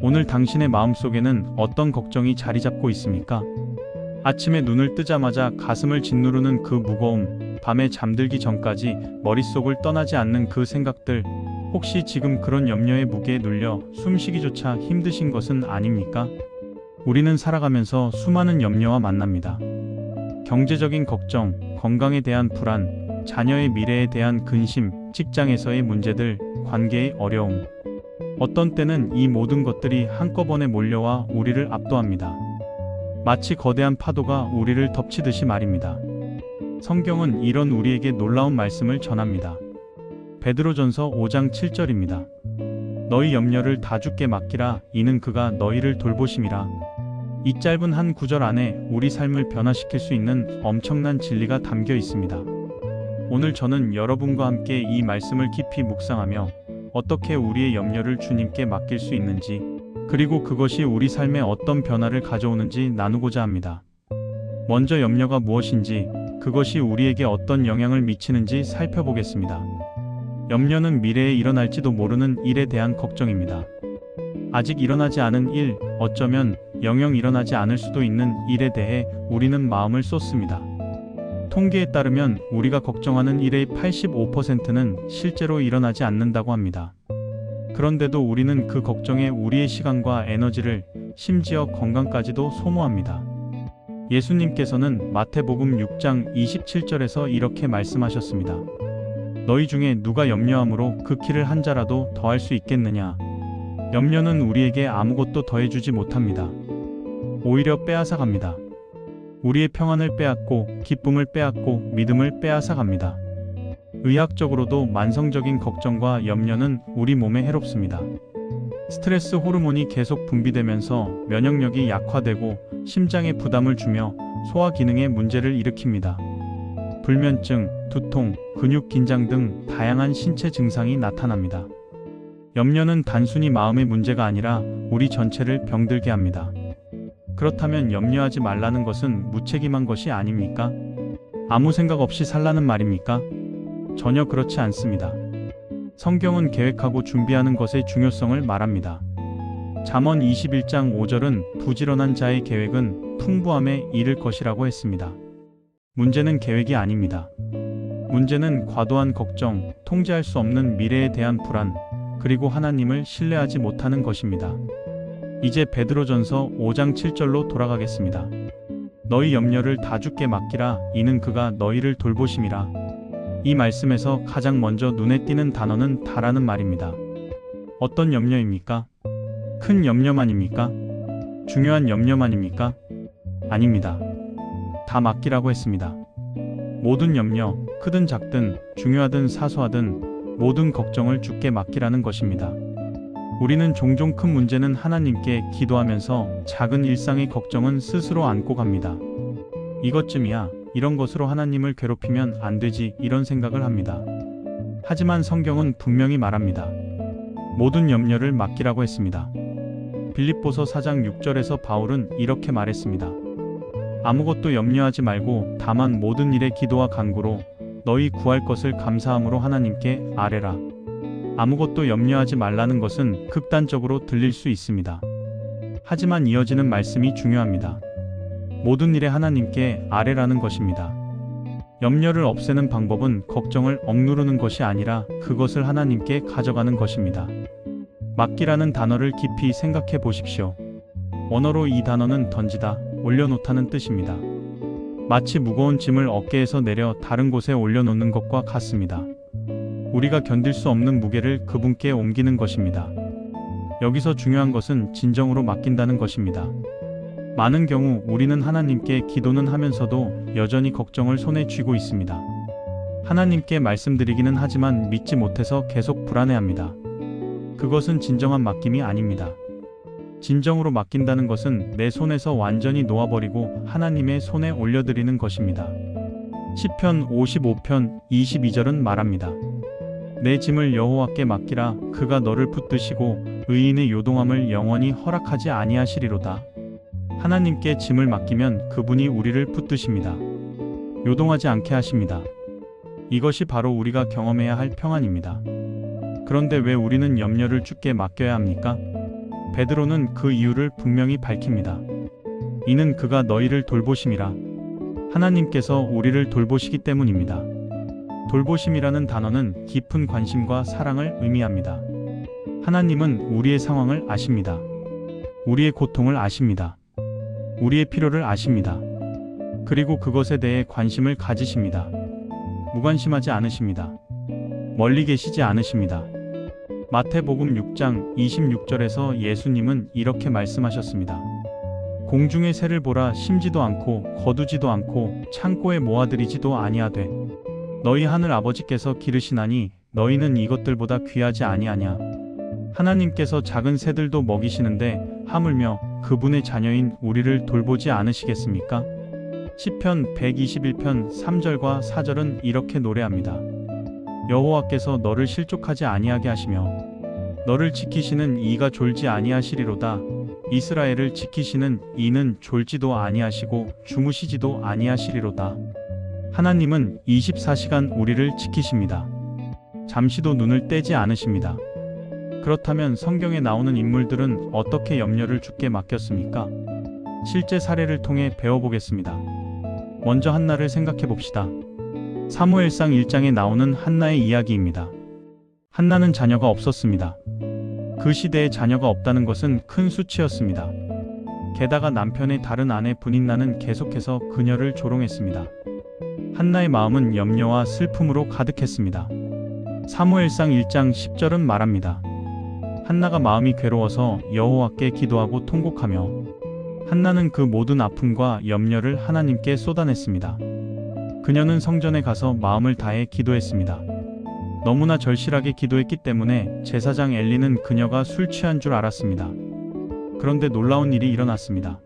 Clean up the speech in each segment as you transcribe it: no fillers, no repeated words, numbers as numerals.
오늘 당신의 마음속에는 어떤 걱정이 자리 잡고 있습니까? 아침에 눈을 뜨자마자 가슴을 짓누르는 그 무거움, 밤에 잠들기 전까지 머릿속을 떠나지 않는 그 생각들, 혹시 지금 그런 염려의 무게에 눌려 숨쉬기조차 힘드신 것은 아닙니까? 우리는 살아가면서 수많은 염려와 만납니다. 경제적인 걱정, 건강에 대한 불안, 자녀의 미래에 대한 근심, 직장에서의 문제들, 관계의 어려움. 어떤 때는 이 모든 것들이 한꺼번에 몰려와 우리를 압도합니다. 마치 거대한 파도가 우리를 덮치듯이 말입니다. 성경은 이런 우리에게 놀라운 말씀을 전합니다. 베드로전서 5장 7절입니다. 너희 염려를 다 주께 맡기라, 이는 그가 너희를 돌보심이라. 이 짧은 한 구절 안에 우리 삶을 변화시킬 수 있는 엄청난 진리가 담겨 있습니다. 오늘 저는 여러분과 함께 이 말씀을 깊이 묵상하며 어떻게 우리의 염려를 주님께 맡길 수 있는지, 그리고 그것이 우리 삶에 어떤 변화를 가져오는지 나누고자 합니다. 먼저 염려가 무엇인지, 그것이 우리에게 어떤 영향을 미치는지 살펴보겠습니다. 염려는 미래에 일어날지도 모르는 일에 대한 걱정입니다. 아직 일어나지 않은 일, 어쩌면 영영 일어나지 않을 수도 있는 일에 대해 우리는 마음을 쏟습니다. 통계에 따르면 우리가 걱정하는 일의 85%는 실제로 일어나지 않는다고 합니다. 그런데도 우리는 그 걱정에 우리의 시간과 에너지를, 심지어 건강까지도 소모합니다. 예수님께서는 마태복음 6장 27절에서 이렇게 말씀하셨습니다. 너희 중에 누가 염려함으로 그 키를 한 자라도 더할 수 있겠느냐? 염려는 우리에게 아무것도 더해주지 못합니다. 오히려 빼앗아갑니다. 우리의 평안을 빼앗고, 기쁨을 빼앗고, 믿음을 빼앗아갑니다. 의학적으로도 만성적인 걱정과 염려는 우리 몸에 해롭습니다. 스트레스 호르몬이 계속 분비되면서 면역력이 약화되고 심장에 부담을 주며 소화 기능에 문제를 일으킵니다. 불면증, 두통, 근육 긴장 등 다양한 신체 증상이 나타납니다. 염려는 단순히 마음의 문제가 아니라 우리 전체를 병들게 합니다. 그렇다면 염려하지 말라는 것은 무책임한 것이 아닙니까? 아무 생각 없이 살라는 말입니까? 전혀 그렇지 않습니다. 성경은 계획하고 준비하는 것의 중요성을 말합니다. 잠언 21장 5절은 부지런한 자의 계획은 풍부함에 이를 것이라고 했습니다. 문제는 계획이 아닙니다. 문제는 과도한 걱정, 통제할 수 없는 미래에 대한 불안, 그리고 하나님을 신뢰하지 못하는 것입니다. 이제 베드로전서 5장 7절로 돌아가겠습니다. 너희 염려를 다 주께 맡기라, 이는 그가 너희를 돌보심이라. 이 말씀에서 가장 먼저 눈에 띄는 단어는 다라는 말입니다. 어떤 염려입니까? 큰 염려만입니까? 중요한 염려만입니까? 아닙니다. 다 맡기라고 했습니다. 모든 염려, 크든 작든, 중요하든 사소하든 모든 걱정을 주께 맡기라는 것입니다. 우리는 종종 큰 문제는 하나님께 기도하면서 작은 일상의 걱정은 스스로 안고 갑니다. 이것쯤이야, 이런 것으로 하나님을 괴롭히면 안 되지, 이런 생각을 합니다. 하지만 성경은 분명히 말합니다. 모든 염려를 맡기라고 했습니다. 빌립보서 4장 6절에서 바울은 이렇게 말했습니다. 아무것도 염려하지 말고 다만 모든 일에 기도와 간구로 너희 구할 것을 감사함으로 하나님께 아뢰라. 아무것도 염려하지 말라는 것은 극단적으로 들릴 수 있습니다. 하지만 이어지는 말씀이 중요합니다. 모든 일에 하나님께 아뢰라는 것입니다. 염려를 없애는 방법은 걱정을 억누르는 것이 아니라 그것을 하나님께 가져가는 것입니다. 맡기라는 단어를 깊이 생각해 보십시오. 원어로 이 단어는 던지다, 올려놓다는 뜻입니다. 마치 무거운 짐을 어깨에서 내려 다른 곳에 올려놓는 것과 같습니다. 우리가 견딜 수 없는 무게를 그분께 옮기는 것입니다. 여기서 중요한 것은 진정으로 맡긴다는 것입니다. 많은 경우 우리는 하나님께 기도는 하면서도 여전히 걱정을 손에 쥐고 있습니다. 하나님께 말씀드리기는 하지만 믿지 못해서 계속 불안해합니다. 그것은 진정한 맡김이 아닙니다. 진정으로 맡긴다는 것은 내 손에서 완전히 놓아버리고 하나님의 손에 올려드리는 것입니다. 시편 55편 22절은 말합니다. 내 짐을 여호와께 맡기라, 그가 너를 붙드시고 의인의 요동함을 영원히 허락하지 아니하시리로다. 하나님께 짐을 맡기면 그분이 우리를 붙드십니다. 요동하지 않게 하십니다. 이것이 바로 우리가 경험해야 할 평안입니다. 그런데 왜 우리는 염려를 주께 맡겨야 합니까? 베드로는 그 이유를 분명히 밝힙니다. 이는 그가 너희를 돌보심이라. 하나님께서 우리를 돌보시기 때문입니다. 돌보심이라는 단어는 깊은 관심과 사랑을 의미합니다. 하나님은 우리의 상황을 아십니다. 우리의 고통을 아십니다. 우리의 필요를 아십니다. 그리고 그것에 대해 관심을 가지십니다. 무관심하지 않으십니다. 멀리 계시지 않으십니다. 마태복음 6장 26절에서 예수님은 이렇게 말씀하셨습니다. 공중의 새를 보라. 심지도 않고 거두지도 않고 창고에 모아들이지도 아니하되 너희 하늘 아버지께서 기르시나니 너희는 이것들보다 귀하지 아니하냐. 하나님께서 작은 새들도 먹이시는데 하물며 그분의 자녀인 우리를 돌보지 않으시겠습니까? 시편 121편 3절과 4절은 이렇게 노래합니다. 여호와께서 너를 실족하지 아니하게 하시며 너를 지키시는 이가 졸지 아니하시리로다. 이스라엘을 지키시는 이는 졸지도 아니하시고 주무시지도 아니하시리로다. 하나님은 24시간 우리를 지키십니다. 잠시도 눈을 떼지 않으십니다. 그렇다면 성경에 나오는 인물들은 어떻게 염려를 주께 맡겼습니까? 실제 사례를 통해 배워보겠습니다. 먼저 한나를 생각해 봅시다. 사무엘상 1장에 나오는 한나의 이야기입니다. 한나는 자녀가 없었습니다. 그 시대에 자녀가 없다는 것은 큰 수치였습니다. 게다가 남편의 다른 아내 브닌나는 계속해서 그녀를 조롱했습니다. 한나의 마음은 염려와 슬픔으로 가득했습니다. 사무엘상 1장 10절은 말합니다. 한나가 마음이 괴로워서 여호와께 기도하고 통곡하며 한나는 그 모든 아픔과 염려를 하나님께 쏟아냈습니다. 그녀는 성전에 가서 마음을 다해 기도했습니다. 너무나 절실하게 기도했기 때문에 제사장 엘리는 그녀가 술 취한 줄 알았습니다. 그런데 놀라운 일이 일어났습니다.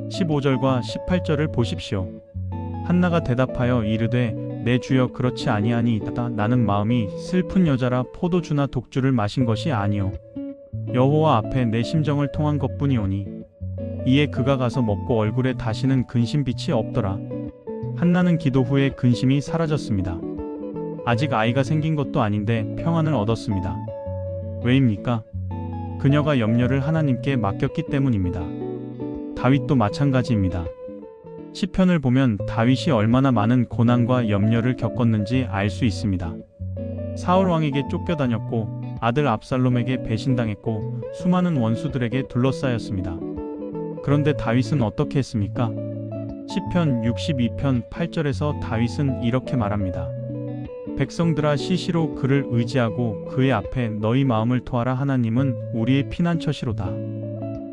15절과 18절을 보십시오. 한나가 대답하여 이르되 내 주여 그렇지 아니하니이다. 나는 마음이 슬픈 여자라 포도주나 독주를 마신 것이 아니요 여호와 앞에 내 심정을 통한 것뿐이오니 이에 그가 가서 먹고 얼굴에 다시는 근심빛이 없더라. 한나는 기도 후에 근심이 사라졌습니다. 아직 아이가 생긴 것도 아닌데 평안을 얻었습니다. 왜입니까? 그녀가 염려를 하나님께 맡겼기 때문입니다. 다윗도 마찬가지입니다. 시편을 보면 다윗이 얼마나 많은 고난과 염려를 겪었는지 알 수 있습니다. 사울 왕에게 쫓겨다녔고 아들 압살롬에게 배신당했고 수많은 원수들에게 둘러싸였습니다. 그런데 다윗은 어떻게 했습니까? 시편 62편 8절에서 다윗은 이렇게 말합니다. 백성들아 시시로 그를 의지하고 그의 앞에 너희 마음을 토하라. 하나님은 우리의 피난처시로다.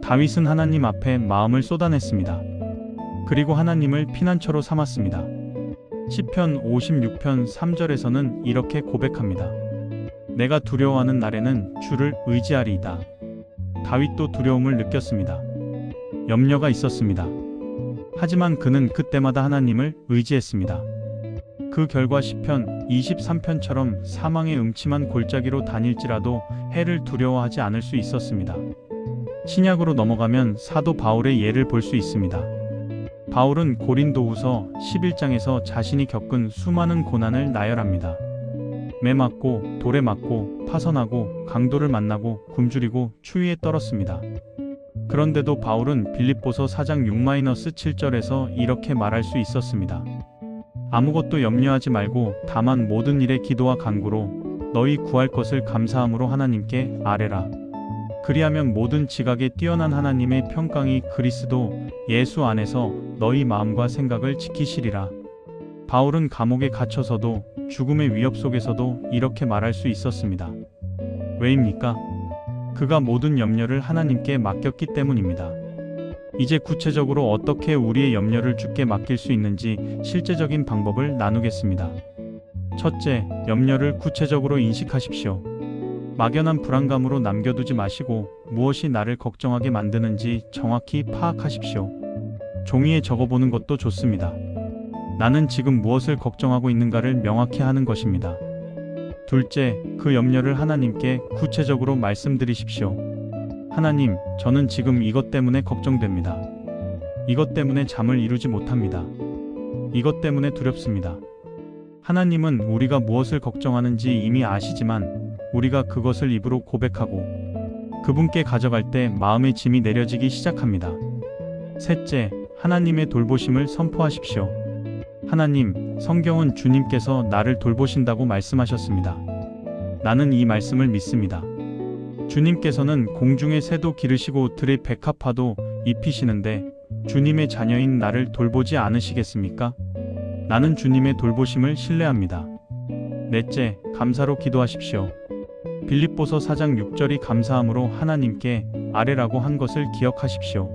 다윗은 하나님 앞에 마음을 쏟아냈습니다. 그리고 하나님을 피난처로 삼았습니다. 시편 56편 3절에서는 이렇게 고백합니다. 내가 두려워하는 날에는 주를 의지하리이다. 다윗도 두려움을 느꼈습니다. 염려가 있었습니다. 하지만 그는 그때마다 하나님을 의지했습니다. 그 결과 시편 23편처럼 사망의 음침한 골짜기로 다닐지라도 해를 두려워하지 않을 수 있었습니다. 신약으로 넘어가면 사도 바울의 예를 볼 수 있습니다. 바울은 고린도후서 11장에서 자신이 겪은 수많은 고난을 나열합니다. 매 맞고 돌에 맞고 파선하고 강도를 만나고 굶주리고 추위에 떨었습니다. 그런데도 바울은 빌립보서 4장 6-7절에서 이렇게 말할 수 있었습니다. 아무것도 염려하지 말고 다만 모든 일에 기도와 간구로 너희 구할 것을 감사함으로 하나님께 아뢰라. 그리하면 모든 지각에 뛰어난 하나님의 평강이 그리스도 예수 안에서 너희 마음과 생각을 지키시리라. 바울은 감옥에 갇혀서도 죽음의 위협 속에서도 이렇게 말할 수 있었습니다. 왜입니까? 그가 모든 염려를 하나님께 맡겼기 때문입니다. 이제 구체적으로 어떻게 우리의 염려를 주께 맡길 수 있는지 실제적인 방법을 나누겠습니다. 첫째, 염려를 구체적으로 인식하십시오. 막연한 불안감으로 남겨두지 마시고 무엇이 나를 걱정하게 만드는지 정확히 파악하십시오. 종이에 적어보는 것도 좋습니다. 나는 지금 무엇을 걱정하고 있는가를 명확히 하는 것입니다. 둘째, 그 염려를 하나님께 구체적으로 말씀드리십시오. 하나님, 저는 지금 이것 때문에 걱정됩니다. 이것 때문에 잠을 이루지 못합니다. 이것 때문에 두렵습니다. 하나님은 우리가 무엇을 걱정하는지 이미 아시지만 우리가 그것을 입으로 고백하고 그분께 가져갈 때 마음의 짐이 내려지기 시작합니다. 셋째, 하나님의 돌보심을 선포하십시오. 하나님, 성경은 주님께서 나를 돌보신다고 말씀하셨습니다. 나는 이 말씀을 믿습니다. 주님께서는 공중의 새도 기르시고 들의 백합화도 입히시는데 주님의 자녀인 나를 돌보지 않으시겠습니까? 나는 주님의 돌보심을 신뢰합니다. 넷째, 감사로 기도하십시오. 빌립보서 4장 6절이 감사함으로 하나님께 아뢰라고 한 것을 기억하십시오.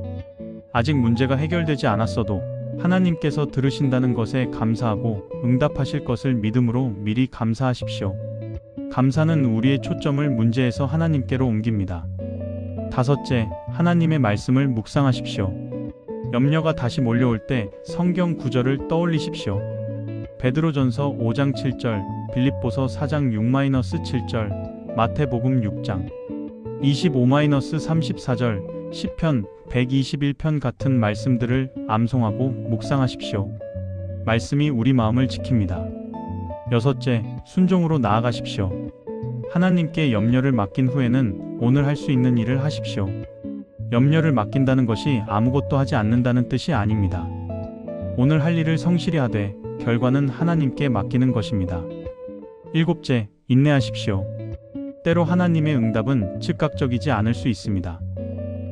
아직 문제가 해결되지 않았어도 하나님께서 들으신다는 것에 감사하고 응답하실 것을 믿음으로 미리 감사하십시오. 감사는 우리의 초점을 문제에서 하나님께로 옮깁니다. 다섯째, 하나님의 말씀을 묵상하십시오. 염려가 다시 몰려올 때 성경 구절을 떠올리십시오. 베드로전서 5장 7절, 빌립보서 4장 6-7절, 마태복음 6장 25-34절, 시편 121편 같은 말씀들을 암송하고 묵상하십시오. 말씀이 우리 마음을 지킵니다. 여섯째, 순종으로 나아가십시오. 하나님께 염려를 맡긴 후에는 오늘 할 수 있는 일을 하십시오. 염려를 맡긴다는 것이 아무것도 하지 않는다는 뜻이 아닙니다. 오늘 할 일을 성실히 하되 결과는 하나님께 맡기는 것입니다. 일곱째, 인내하십시오. 때로 하나님의 응답은 즉각적이지 않을 수 있습니다.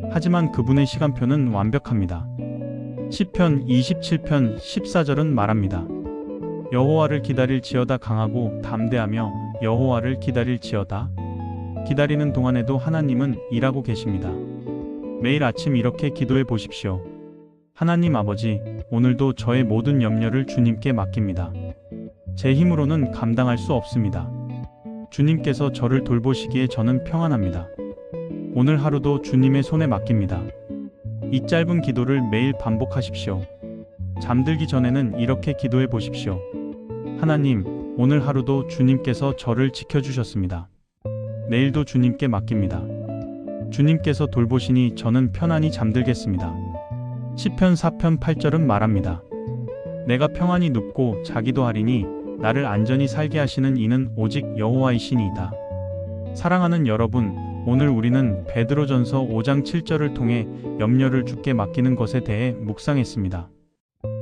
하지만 그분의 시간표는 완벽합니다. 시편 27편 14절은 말합니다. 여호와를 기다릴지어다 강하고 담대하며 여호와를 기다릴지어다. 기다리는 동안에도 하나님은 일하고 계십니다. 매일 아침 이렇게 기도해 보십시오. 하나님 아버지, 오늘도 저의 모든 염려를 주님께 맡깁니다. 제 힘으로는 감당할 수 없습니다. 주님께서 저를 돌보시기에 저는 평안합니다. 오늘 하루도 주님의 손에 맡깁니다. 이 짧은 기도를 매일 반복하십시오. 잠들기 전에는 이렇게 기도해 보십시오. 하나님, 오늘 하루도 주님께서 저를 지켜주셨습니다. 내일도 주님께 맡깁니다. 주님께서 돌보시니 저는 편안히 잠들겠습니다. 시편 4편 8절은 말합니다. 내가 평안히 눕고 자기도 하리니 나를 안전히 살게 하시는 이는 오직 여호와이시니이다. 사랑하는 여러분, 오늘 우리는 베드로전서 5장 7절을 통해 염려를 주께 맡기는 것에 대해 묵상했습니다.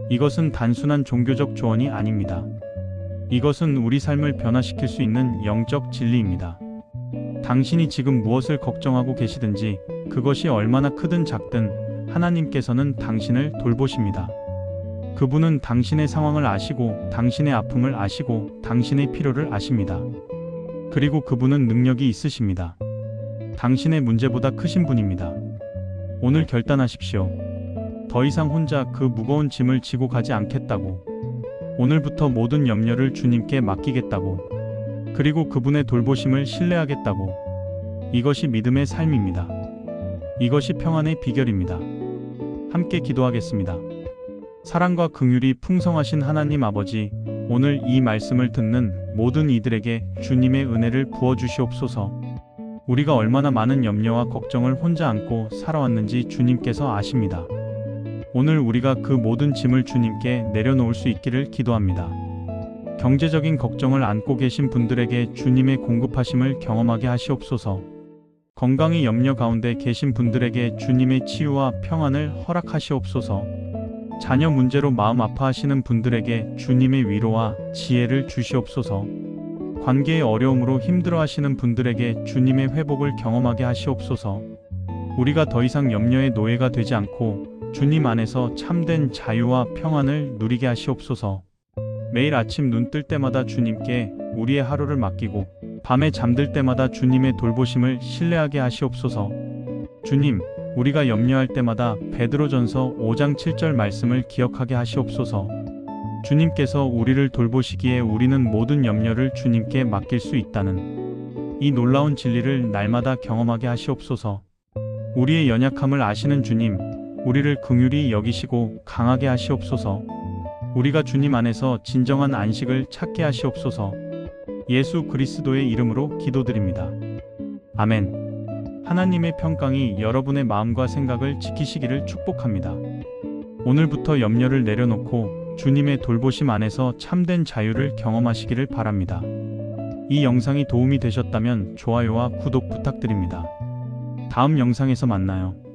이것은 단순한 종교적 조언이 아닙니다. 이것은 우리 삶을 변화시킬 수 있는 영적 진리입니다. 당신이 지금 무엇을 걱정하고 계시든지 그것이 얼마나 크든 작든 하나님께서는 당신을 돌보십니다. 그분은 당신의 상황을 아시고 당신의 아픔을 아시고 당신의 필요를 아십니다. 그리고 그분은 능력이 있으십니다. 당신의 문제보다 크신 분입니다. 오늘 결단하십시오. 더 이상 혼자 그 무거운 짐을 지고 가지 않겠다고. 오늘부터 모든 염려를 주님께 맡기겠다고. 그리고 그분의 돌보심을 신뢰하겠다고. 이것이 믿음의 삶입니다. 이것이 평안의 비결입니다. 함께 기도하겠습니다. 사랑과 긍휼이 풍성하신 하나님 아버지, 오늘 이 말씀을 듣는 모든 이들에게 주님의 은혜를 부어주시옵소서. 우리가 얼마나 많은 염려와 걱정을 혼자 안고 살아왔는지 주님께서 아십니다. 오늘 우리가 그 모든 짐을 주님께 내려놓을 수 있기를 기도합니다. 경제적인 걱정을 안고 계신 분들에게 주님의 공급하심을 경험하게 하시옵소서. 건강의 염려 가운데 계신 분들에게 주님의 치유와 평안을 허락하시옵소서. 자녀 문제로 마음 아파하시는 분들에게 주님의 위로와 지혜를 주시옵소서. 관계의 어려움으로 힘들어하시는 분들에게 주님의 회복을 경험하게 하시옵소서. 우리가 더 이상 염려의 노예가 되지 않고 주님 안에서 참된 자유와 평안을 누리게 하시옵소서. 매일 아침 눈 뜰 때마다 주님께 우리의 하루를 맡기고 밤에 잠들 때마다 주님의 돌보심을 신뢰하게 하시옵소서. 주님, 우리가 염려할 때마다 베드로전서 5장 7절 말씀을 기억하게 하시옵소서. 주님께서 우리를 돌보시기에 우리는 모든 염려를 주님께 맡길 수 있다는 이 놀라운 진리를 날마다 경험하게 하시옵소서. 우리의 연약함을 아시는 주님, 우리를 긍휼히 여기시고 강하게 하시옵소서. 우리가 주님 안에서 진정한 안식을 찾게 하시옵소서. 예수 그리스도의 이름으로 기도드립니다. 아멘. 하나님의 평강이 여러분의 마음과 생각을 지키시기를 축복합니다. 오늘부터 염려를 내려놓고 주님의 돌보심 안에서 참된 자유를 경험하시기를 바랍니다. 이 영상이 도움이 되셨다면 좋아요와 구독 부탁드립니다. 다음 영상에서 만나요.